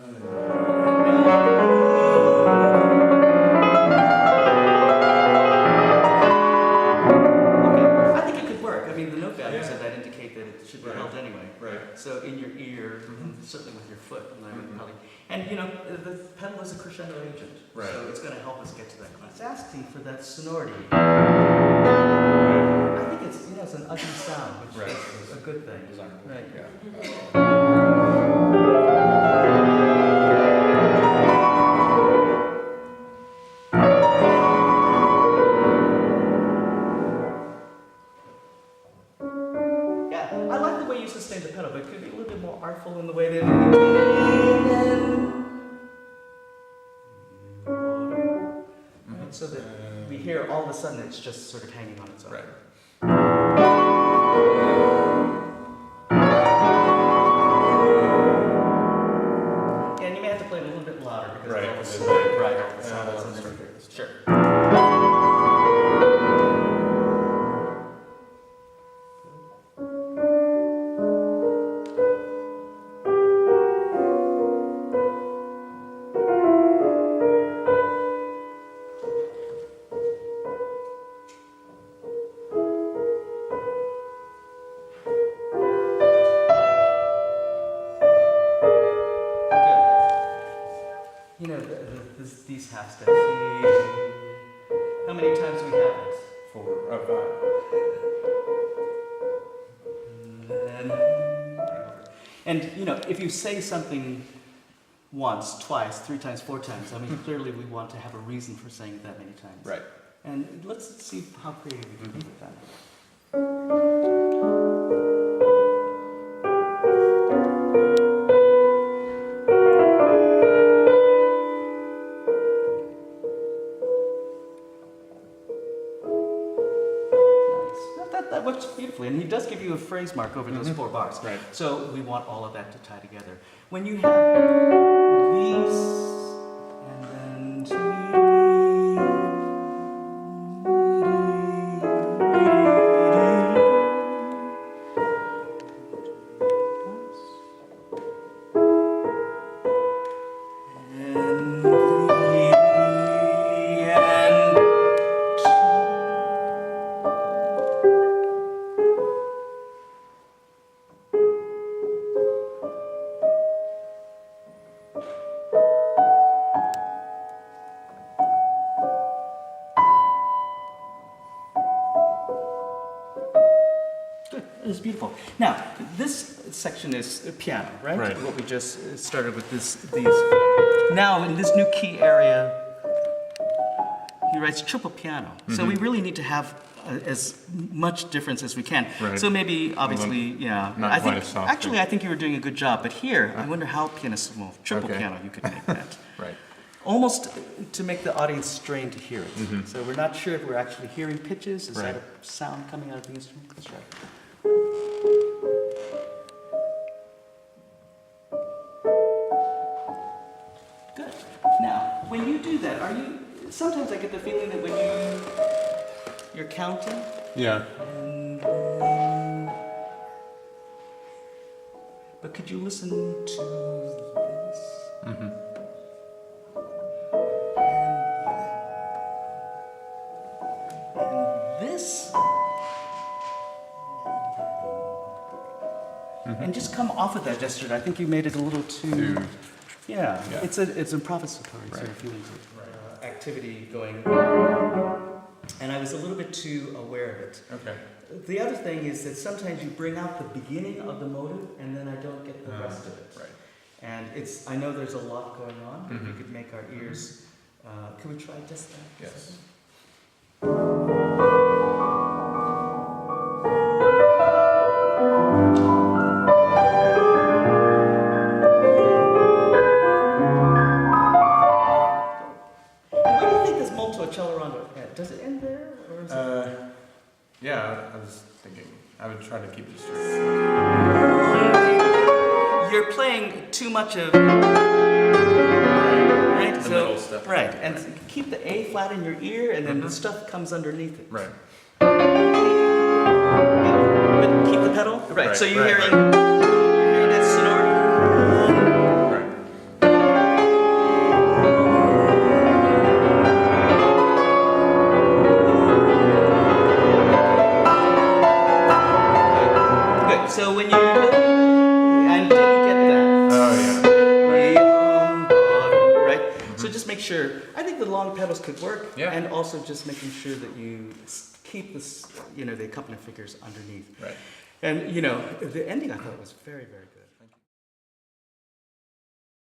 I think it could work. I mean, the note values of that indicate that it should be held anyway. Right. So in your ear, and certainly with your foot, and I would probably. And you know, the pedal is a crescendo agent, Right. so it's going to help us get to that class. It's asking for that sonority. I think it's it's an ugly sound, which Right. is a good thing. Desirable. Right. Yeah. Yeah, I like the way you sustain the pedal, but it could be a little bit more artful in the way that. Right, so that we hear all of a sudden it's just sort of hanging on its own. Right. And you may have to play it a little bit louder because Right. all the sound, right, all the Yeah, sound I'll is have to in start there. doing this. Sure. You know, these half steps. How many times do we have it? 4, 5. And you know, if you say something once, twice, 3 times, 4 times, I mean, clearly we want to have a reason for saying it that many times. Right. And let's see how creative we can be with that. That works beautifully, and he does give you a phrase mark over those 4 bars. Right. So we want all of that to tie together. When you have these, and then It's beautiful. Now, this section is piano, right? Right. What we just started with these. Now, in this new key area, he writes triple piano. So we really need to have as much difference as we can. Right. So maybe, obviously, yeah. Not I quite think as soft, actually, I think you were doing a good job. But here, I wonder how pianissimo, triple Okay. piano, you could make that. Right. Almost to make the audience strain to hear it. So we're not sure if we're actually hearing pitches. Is that Right. a sound coming out of the instrument? That's right. Good. Now, when you do that, are you? Sometimes I get the feeling that when you're counting, Yeah. but could you listen to this? And this? And just come off of that gesture. I think you made it a little too. Yeah, Yeah. it's improvisatory sort Right. of feeling to activity going. And I was a little bit too aware of it. Okay. The other thing is that sometimes you bring out the beginning of the motive, and then I don't get the rest of it. Right. And I know there's a lot going on. If we could make our ears. Can we try just that? Yes. And where do you think this molto accelerando ends? Does it end there, or is it? Yeah, I was thinking I would try to keep it straight. You're playing too much of. Right? The middle step. Right, and keep the A flat in your ear, and then the stuff comes underneath it. Right. But keep the pedal. Right. Right, So you're right, hearing that sonority. Right. sure, I think the long pedals could work. Yeah. And also just making sure that you keep this, the accompaniment figures underneath. Right. And, the ending I thought was very, very good.